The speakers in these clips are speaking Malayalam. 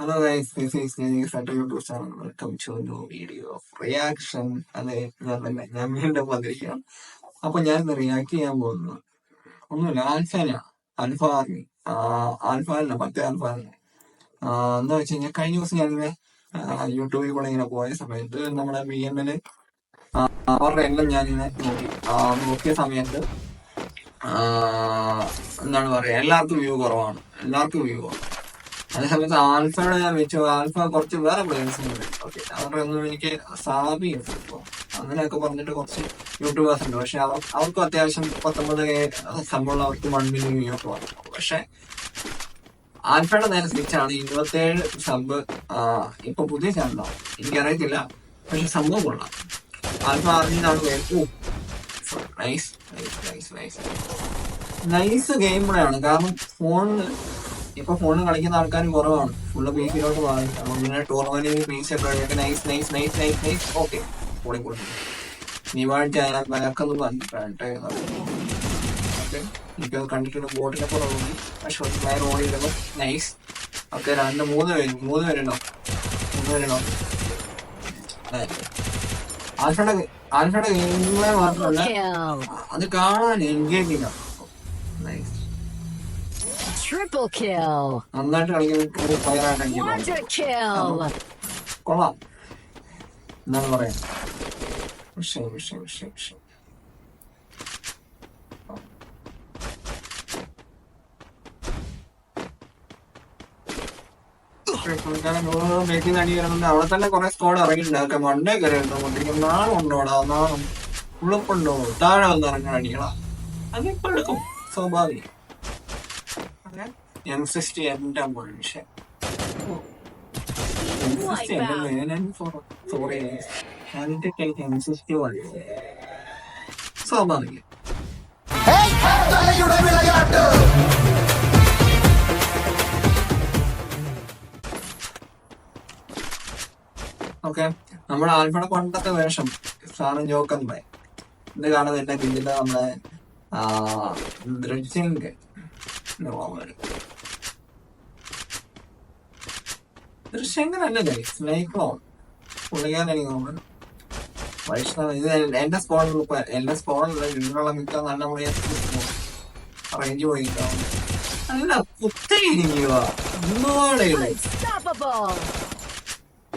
Hello guys, this is Nidhi at YouTube channel. Welcome to a new video of reaction. അതെ ഞാൻ വീണ്ടും വന്നിരിക്കുകയാണ്. അപ്പൊ ഞാൻ റിയാക്ട് ചെയ്യാൻ പോകുന്നത് ഒന്നുമില്ല, ആൽഫാനാണ്. ആൽഫ ആർമി, ആൽഫാലിന് മറ്റേ ആൽഫാലിന് എന്താ വെച്ച് കഴിഞ്ഞാൽ കഴിഞ്ഞ ദിവസം ഞാനിങ്ങനെ യൂട്യൂബിൽ കൂടെ ഇങ്ങനെ പോയ സമയത്ത് നമ്മുടെ BNL അവരുടെ എല്ലാം ഞാനിങ്ങനെ നോക്കിയ സമയത്ത് എന്താണ് പറയാ, എല്ലാവർക്കും വ്യൂ കുറവാണ്. അതേസമയത്ത് ആൽഫയുടെ ഞാൻ വെച്ചു, ആൽഫ കുറച്ച് വേറെ പ്ലേയേഴ്സും ഉണ്ട്. ഓക്കെ, അവരുടെ ഒന്നും എനിക്ക് സാബിയുണ്ട്. ഇപ്പോൾ അങ്ങനെയൊക്കെ പറഞ്ഞിട്ട് കുറച്ച് യൂട്യൂബേഴ്സ് ഉണ്ട്. പക്ഷെ അവർക്കും അത്യാവശ്യം 19K സംഭവം, അവർക്ക് 1 മില്യൺ വ്യൂ ഒക്കെ വന്നു. പക്ഷെ ആൽഫയുടെ നേരെ തിരിച്ചാണ് 27 സബ്. ഇപ്പൊ പുതിയ ചാനലാവും, എനിക്കറിയത്തില്ല. പക്ഷെ സംഭവം കൊള്ളാം. ആൽഫ ആർമിന്നാണ് പേര്. നൈസ് ഗെയിം പ്ലേ ആണ്. കാരണം ഫോണിൽ കളിക്കുന്ന ആൾക്കാർ കുറവാണ്, ഫുള്ള് PC-ലോട്ട് മാറി. പിന്നെ ടൂർണമെന്റിന് PC ഒക്കെ നൈസ്. ഓക്കെ, പൊളി നിവാഴ്ച അതിനകത്ത് വിലക്കൊന്നും പറഞ്ഞിട്ട് ഓക്കെ. എനിക്കത് കണ്ടിട്ടുണ്ട്, ബോട്ടിനെ കുറവുണ്ട്. പക്ഷെ പ്ലെയർ ഓടിയിടുമ്പോൾ നൈസ്. ഓക്കെ, 3 പേരുണ്ടോ. ആൽഫയുടെ ഗെയിം പ്ലേ മാത്രമല്ല, അത് കാണാൻ എൻഗേജിങ് ആണ്. നൈസ്. Triple kill. നന്നായിട്ട് കളിക്കുന്ന Quadra kill. കൊള്ളാം. എന്താണ് പറയാ, വിഷയം. അടി വരുന്നുണ്ട്. അവിടെ തന്നെ കുറെ സ്കോഡ് ഇറങ്ങിയിട്ടുണ്ട്. മണ്ടേ കയറിയിരുന്നു. നാളുണ്ടോടാ, ഉളുപ്പുണ്ടോ, താഴെ വന്ന് ഇറങ്ങാൻ അടികളാ. അതിപ്പോ എടുക്കും, സ്വാഭാവികം. M60 എന്റെ മനുഷ്യൻ. സോറി, എന്റെ കയ്യിൽ M60 വഴി സ്വാഭാവികം. ഓക്കെ, നമ്മുടെ ആൽഫയുടെ പണ്ടത്തെ വേഷം സാറും ജോക്കൻ ബൈ. ഇത് കാണുന്നത് എന്റെ പിന്നില് നമ്മളെ ദൃശ്യങ്ക ദൃശ്യങ്കനല്ലേ, സ്നേഹിക്കണോ പുള്ളിക്കാൻ എനിക്ക് തോന്നുന്നു. വൈഷ്ണവ് ഇത് എന്റെ സ്കോഡിലുള്ള ഇതിനുള്ള മിക്ക നല്ല റേഞ്ച് പോയിട്ടാവും. നല്ല കുത്തിരിക്കുക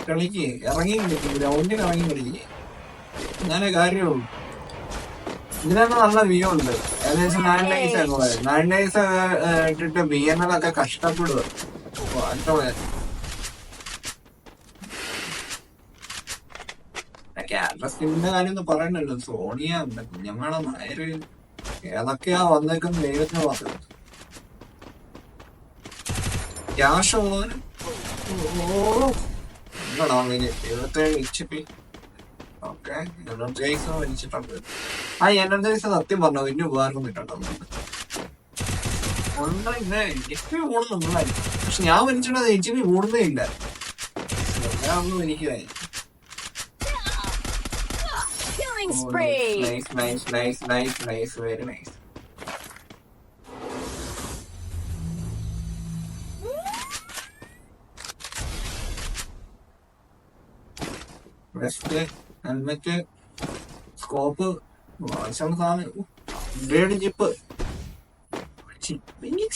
കളിക്ക് ഇറങ്ങി കളിക്കും, ഗ്രൗണ്ടിൽ ഇറങ്ങി കളിക്ക്. അങ്ങനെ കാര്യമുള്ളൂ. ഇതിനൊക്കെ നല്ല വ്യൂ ഉണ്ട്. ഏകദേശം 9 days ഒക്കെ 9 days ഇട്ടിട്ട് BNL ഒക്കെ കഷ്ടപ്പെടുക. ക്യാരക്ടറിന്റെ കാര്യം ഒന്നും പറയണ്ടല്ലോ. സോണിയ ഉണ്ട്, കുഞ്ഞമ്മയുടെ നായര്, ഏതൊക്കെയാ വന്നേക്കുന്ന ദൈവത്തിന് മാത്രം. ക്യാഷ് ഉള്ളവന് 77 HP. ഓക്കെ, എനർജൈസ് വലിച്ചിട്ടുണ്ട്. ആ എനർജൈസ് സത്യം പറഞ്ഞോ വലിയ ഉപകാരം കിട്ടണ്ടോ. HP കൂടുന്നുണ്ടായിരുന്നു, പക്ഷെ ഞാൻ വലിച്ചിട്ടത് HP കൂടുന്നേ ഇല്ല. ഒന്നും എനിക്ക് nice, very nice. Vest, helmet, scope, grade chip.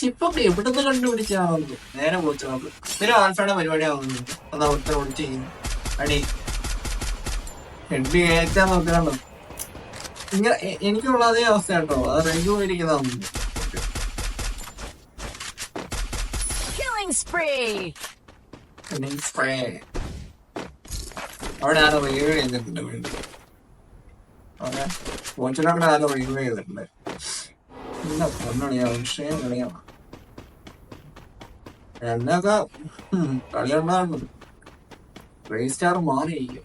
ചിപ്പൊക്കെ എവിടുന്ന് കണ്ടുപിടിച്ചാവുന്നു. നേരെ പോച്ചു നോക്ക്. ഇതൊരു ആൽഫയുടെ പരിപാടിയാവുന്നു. അത് അവിടുത്തെ ഓടിച്ച് ചെയ്യുന്നു. അടി ഹെഡ് കയറ്റാൻ നോക്കണോ. ഇങ്ങനെ എനിക്കുള്ള അതേ അവസ്ഥ കേട്ടോ. അത് റെങ്കു പോയിരിക്കുന്നതാണ്. അവിടെ ആരോ റിവ്യൂ ചെയ്തിട്ടുണ്ട് വീണ്ടും. ഓക്കെ, കോച്ചിലൊക്കെ ആരോ റിവ്യൂ ചെയ്തിട്ടുണ്ട്. ഇല്ല, പൊന്നണിയാണ്, വിഷയം കളിയാണ്. എന്നൊക്കെ കളിയുണ്ടാകുന്നത് റേസ്റ്റാർ മാറിയിരിക്കും.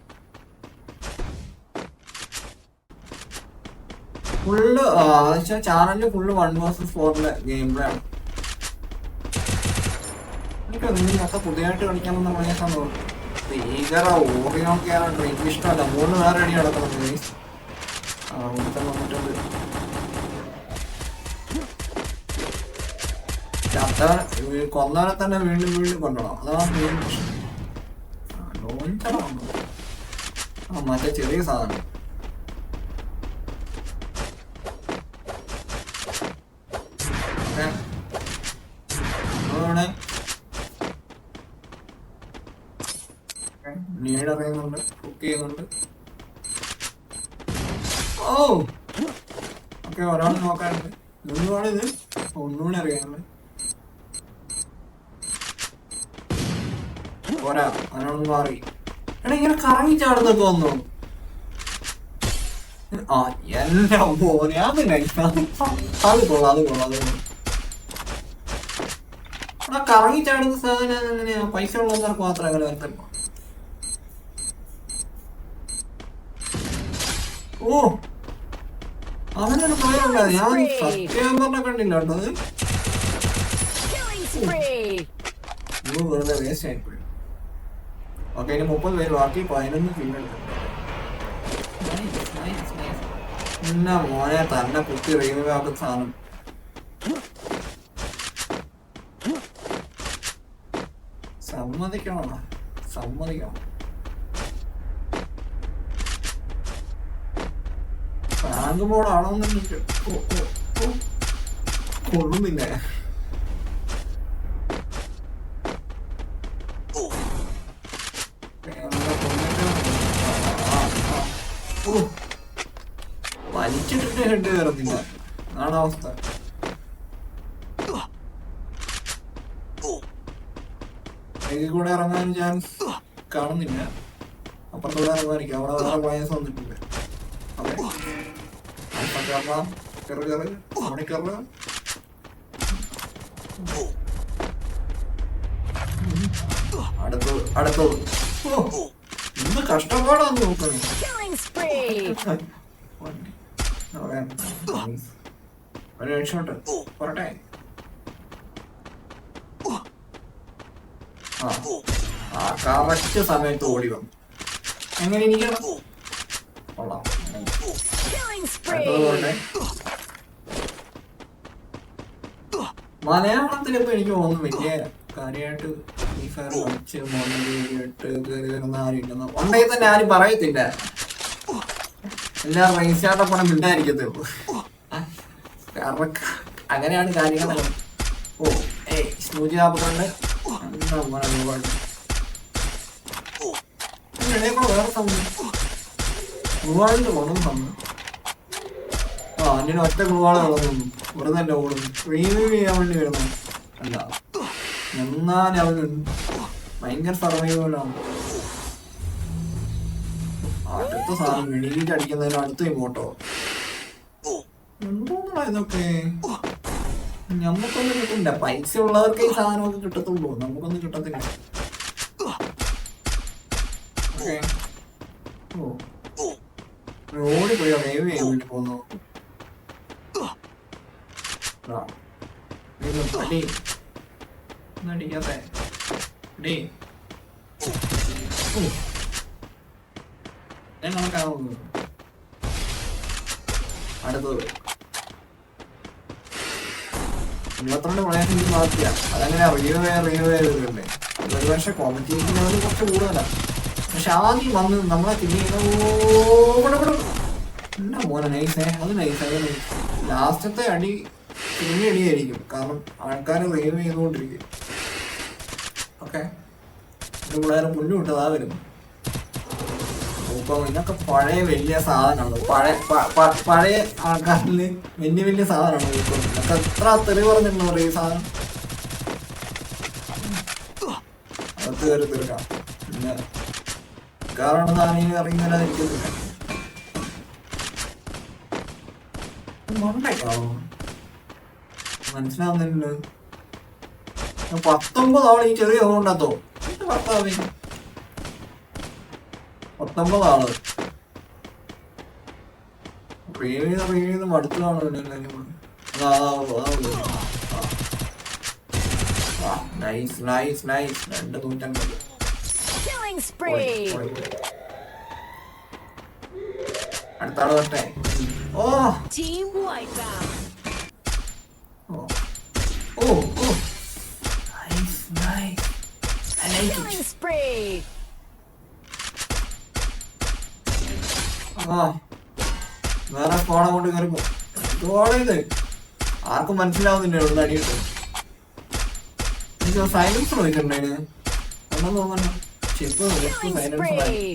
ഫുള്ള് ചാനലില് ഫുള്ള് 1 vs 4 ഗെയിം പ്ലേ ആണ്. എനിക്കൊക്കെ പുതിയതായിട്ട് കളിക്കാമെന്ന് പറഞ്ഞ സംഭവം ഭീകര ഓറിയൊക്കെയാണ്. എനിക്ക് ഇഷ്ടമല്ല. 3 വേറെ അടി നടക്കുന്നത്. വന്നിട്ടുണ്ട്. അതാണ് കൊന്നാലെ തന്നെ വീണ്ടും വീണ്ടും കൊണ്ടുപോകണം. അതാണ് മെയിൻ പ്രശ്നം. ലോഞ്ചറാണോ? മറ്റേ ചെറിയ സാധനം. നീട് അറിയുന്നുണ്ട്, കുക്ക് ചെയ്യുന്നുണ്ട്. ഓ ഓക്കെ, ഒരാൾ നോക്കാനുണ്ട്. ഒന്നുകൂടെ ഒന്നുകൂടെ അറിയാനുണ്ട്. പോരാ, അതിനോടൊന്ന് മാറി. എടാ ഇങ്ങനെ കറങ്ങി ചാടുന്നൊക്കെ വന്നു. ആ എന്റെ മോനെ, അത് കൊള്ളാം, അത് കൊള്ളാം. എടാ കറങ്ങി ചാടുന്ന സാധനം എങ്ങനെയാ? പൈസ ഉള്ളവർക്ക് മാത്രം അങ്ങനെ വരത്തല്ലോ. ഓ അവനൊരു പ്ലെയറുണ്ട്. ഞാൻ സത്യം പറഞ്ഞ കണ്ടില്ല കേട്ടോ. വെറുതെ വേസ്റ്റ് ആയിപ്പോയി. ഓക്കെ, ഇനി 30 പേര് ബാക്കി 11 ഫീൽഡ്. എന്നാ മോനെ തന്നെ കുത്തി റീവാക്കുന്ന സാധനം. സമ്മതിക്കണം. റാങ്ക് മോഡാണോന്ന് കൊള്ളുന്നില്ല. വലിച്ചിട്ടിട്ട് ഹെഡ് കയറത്തില്ല. അതാണ് അവസ്ഥ. ഇതിൽ കൂടെ ഇറങ്ങാൻ ചാൻസ് കാണുന്നില്ല. അപ്പുറത്തൂടെ ഇറങ്ങാനിരിക്കും. അവിടെ വേറെ വയസ്സ് വന്നിട്ടുണ്ട്. അടുത്തത് ഇന്ന് കഷ്ടപ്പാടാന്ന് നോക്കണം. ഒരു ഹെഡ്ഷോട്ട് പോരട്ടെ. ആ കറക്റ്റ് സമയത്ത് ഓടി വന്നു. എങ്ങനെ ഇരിക്കണം? കൊള്ളാം. മലയാളത്തിലിപ്പോ എനിക്ക് തോന്നുന്നു വലിയ കാര്യമായിട്ട് ഫ്രീ ഫയർ കളിച്ച് മോണിട്ട് കയറി വരുന്ന ആരും ഉണ്ടെങ്കിൽ തന്നെ ആരും പറയത്തില്ല. എല്ലാം റൈസായിട്ട് പണം മിണ്ടായിരിക്കത്തേ ഉള്ളൂ. കാരണം അങ്ങനെയാണ് കാര്യങ്ങൾ. ഓ ഏയ് സ്നൂജി 42 വേറെ സമയം ഗ്ലൂവാളിന്റെ ഗുണം തന്നു. അന്യന് ഒറ്റ ഗ്ലൂവാളെ കളഞ്ഞു. വെറുതെ തന്നെ ഓടുന്നു. റിവ്യൂ ചെയ്യാൻ വേണ്ടി വരുന്നു. അല്ല എന്നാലും അവനുണ്ട് ഭയങ്കര സർവൈവലാണ്. അടുത്ത സാധനം വെളിയിൽ അടിക്കുന്നതിന് അടുത്ത ഇങ്ങോട്ടോ എന്തോന്നാ ഇതൊക്കെ? ഞമ്മക്കൊന്നും കിട്ടില്ല. പൈസ ഉള്ളവർക്ക് ഈ സാധനമൊക്കെ കിട്ടത്തുള്ളൂ, നമുക്കൊന്നും കിട്ടത്തില്ല. റോഡിൽ പോയി റേവ് ചെയ്യാൻ വേണ്ടി പോന്നു. അടിക്കാത്തെ നമുക്കാവുന്നു. അടുത്തത് 22 പ്ലേയേഴ്സിന്റെ ബാക്കിയാ. അതങ്ങനെ റീവ് ചെയ്തിട്ടുണ്ടേ. ഒരു പക്ഷെ കോമ്പറ്റീഷൻ ലെവൽ കുറച്ച് കൂടുതലാണ്. പക്ഷെ ആദ്യം വന്ന് നമ്മളെ എന്നാ മോനെ നൈസേ, അത് നൈസ്. ലാസ്റ്റത്തെ അടി പിന്നെ അടിയായിരിക്കും. കാരണം ആൾക്കാർ റീവ് ചെയ്തുകൊണ്ടിരിക്കും. ഓക്കെ, ഇത് പിള്ളേരെ പുല്ല് വിട്ടതാ വരുന്നു. ഇപ്പൊ ഇതൊക്കെ പഴയ വലിയ സാധനമാണ്. പഴയ ആൾക്കാരിൽ വലിയ സാധനമാണ്. ഇപ്പൊ ഇതൊക്കെ എത്ര തെറി പറഞ്ഞിട്ടുണ്ടോ ഈ സാധനം. അകത്ത് കയറി തീർക്കാം. പിന്നെ കാരണം സാധനം ഇറങ്ങില്ലാതിരിക്കത്തില്ല. മനസ്സിലാവുന്നില്ല. 19 ആള് ഈ ചെറിയ കൊണ്ടാത്തോ ഭർത്താവേ. 19 ആള് റീവ് മടുത്തു കാണുമല്ലോ. നൈസ് 250. അടുത്ത ആള് വരട്ടെ. ഓ ഓ Killing spree. ആ വേറെ ഫോൺ അങ്ങോട്ട് കയറിപ്പോ ഇത് ആർക്കും മനസ്സിലാവുന്നില്ല ഇവിടെ അടിയിട്ട് സൈലൻസർ വെച്ചിട്ടുണ്ടായിരുന്നു ഒന്നും തോന്നണ്ട ചെപ്പ് Killing silencer spree.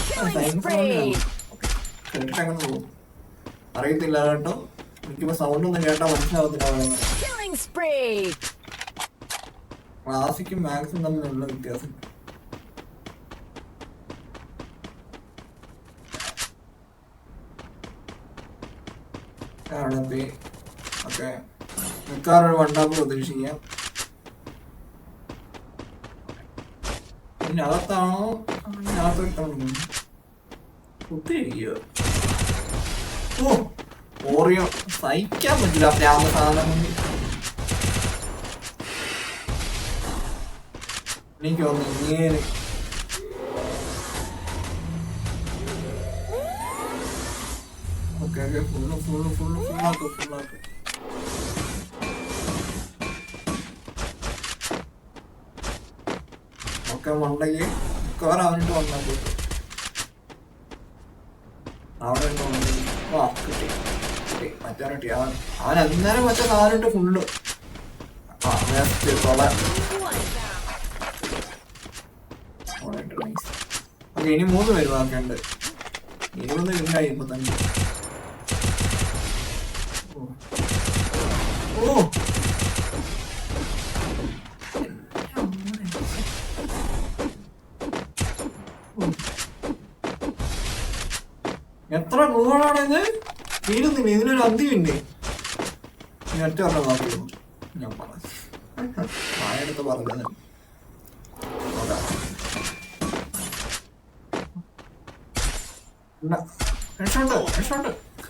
Killing spree. കേട്ടിട്ടങ്ങനെ പോകും അറിയത്തില്ല കേട്ടോ എനിക്കിപ്പോ സൗണ്ട് ഒന്നും കേട്ടാ മനസ്സിലാവത്തില്ല Killing spree. ക്ലാസിക്കും മാക്സും തമ്മിലുള്ള വ്യത്യാസം അവിടെ ഓക്കെ മിക്കവാറും വണ്ടാപ്പ് പ്രതീക്ഷിക്കാം ഇതിനകത്താണോ അതിനകത്തോട്ടാണോ കുത്തിരിക്കുക ഓ ഓറിയോ സഹിക്കാൻ പറ്റില്ല പ്രാമ സാധനം കൊണ്ട് എനിക്ക് തോന്നുന്നു ഇങ്ങനെ ഓക്കെ ഫുള്ളാക്ക് ഒക്കെ മണ്ടയ്ക്ക് മിക്കവാറും അവനിട്ട് വന്നാൽ പോയി അവിടെ ആ കിട്ടി മറ്റേ കിട്ടി അവൻ അന്നേരം മറ്റേ സാധനം ഫുള്ള് ആ വേസ്റ്റ് ഓക്കെ ഇനി 3 പേര് ബാക്കിയുണ്ട് 20 മിനിറ്റായി ഇപ്പൊ തന്നെ ഓ എത്ര ഗോളാണിത് തീരുന്നില്ല ഇതിനൊരു അന്തിമില്ലേ ഒറ്റ പറഞ്ഞ ബാക്കിയുള്ളൂ ഞാൻ പറഞ്ഞു ആയടുത്ത് പറഞ്ഞത്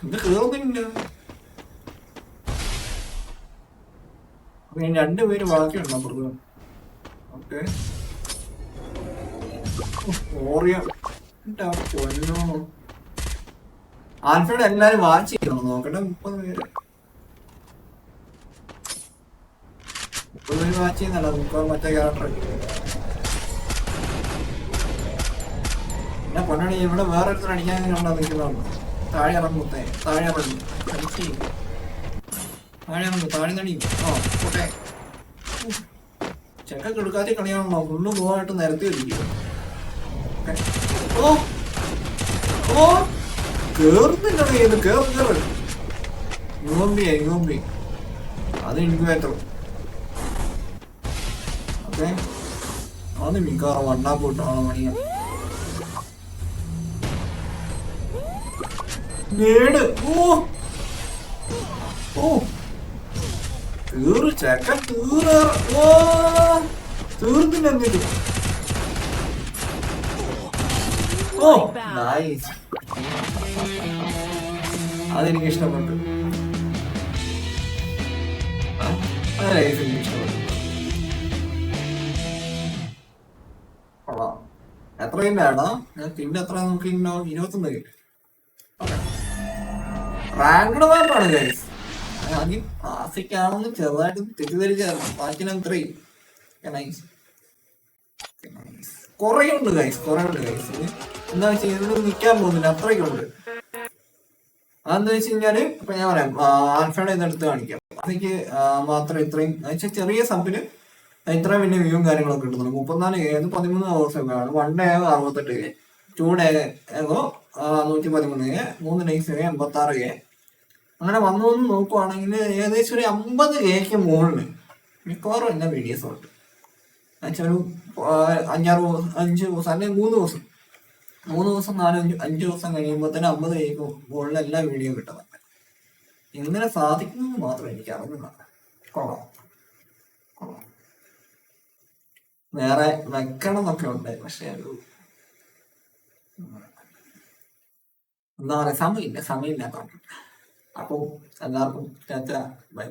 ഇത് കേറുന്നില്ല 2 പേര് ബാക്കിയുണ്ടോ അപ്പുറത്ത് ഓക്കെ ഓറിയ പൊന്നോ ആൽഫയുടെ എല്ലാരും വാച്ച് ചെയ്യണം നോക്കട്ടെ 30 പേര് വാച്ച് ചെയ്യുന്നല്ല 30 മറ്റേ ക്യാരക്ടർ പിന്നെ പൊന്നാണി ഇവിടെ വേറെ ഒരുത്തർ അടിക്കാൻ ഉണ്ടാ നിൽക്കുന്നുണ്ട് താഴെ ഇറങ്ങുത്തേ താഴെ ഇറങ്ങും താഴെ ഇറങ്ങും താഴെ നടി ആ പോട്ടെ ചെക്ക എടുക്കാത്ത കളിയാണല്ലോ ഫുള്ള് പോവായിട്ട് നിരത്തി വെച്ചിരിക്കും ഓ ഓ കേറുന്നില്ല ഇത് കേറ് യുവമ്പി അത് ഇൻക്യുബേറ്റർ ഓക്കെ അത് മിക്കവാറും വണ്ണാ പോയിട്ടാണ് പണിയാ നേട് ഓ ഓ തീർ ചെക്ക ഓ തീർന്നില്ല എന്നിട്ട് ഓ നൈസ് അതെനിക്ക് ഇഷ്ടപ്പെട്ടു എനിക്ക് ഇഷ്ടപ്പെട്ടു കൊള്ളാം എത്ര കില്ലാണോ പിന്നെ എത്ര നമുക്ക് 21 കില്ല റാങ്ക്ഡ് മാപ്പാണ് ഗൈസ് ആദ്യം ക്ലാസിക്കാണെന്ന് ചെറുതായിട്ട് തെറ്റിദ്ധരിച്ചായിരുന്നു ബാക്കിനും 3 നൈസ് കുറേ ഉണ്ട് ഗൈസ് എന്താ വെച്ചാൽ ഇതിൽ നിൽക്കാൻ പോകുന്നില്ല അത്രയ്ക്കുണ്ട് അതെന്താ വെച്ച് കഴിഞ്ഞാല് ഇപ്പൊ ഞാൻ പറയാം ആൽഫയുടെ ഇതെടുത്ത് കാണിക്കാം അതിക്ക് മാത്രം ഇത്രയും ചെറിയ സബിന് ഇത്രയും വലിയ വ്യൂവും കാര്യങ്ങളൊക്കെ കിട്ടുന്നുണ്ട് 34 13 hours ഒക്കെ ആണ് 1 ഡേ 68 2 ഡേ 113 3 ഡേയ്സ് 86 അങ്ങനെ വന്നു നോക്കുവാണെങ്കിൽ ഏകദേശം ഒരു 50K മുകളിൽ മിക്കവാറും എല്ലാ വീഡിയോസും ഉണ്ട് എന്നുവെച്ചാൽ ഒരു 5 ദിവസം അല്ലെങ്കിൽ 3 ദിവസം 4-5 ദിവസം കഴിയുമ്പോൾ തന്നെ 50K മുകളിൽ എല്ലാ വീഡിയോ കിട്ടുന്നുണ്ട് എങ്ങനെ സാധിക്കുന്നത് മാത്രം എനിക്ക് അറിഞ്ഞില്ല കൊള്ളാം വേറെ വെക്കണം എന്നൊക്കെ ഉണ്ട് പക്ഷെ ഒരു എന്താ പറയാ സമയമില്ലാത്ത അപ്പോൾ എല്ലാവർക്കും ബൈ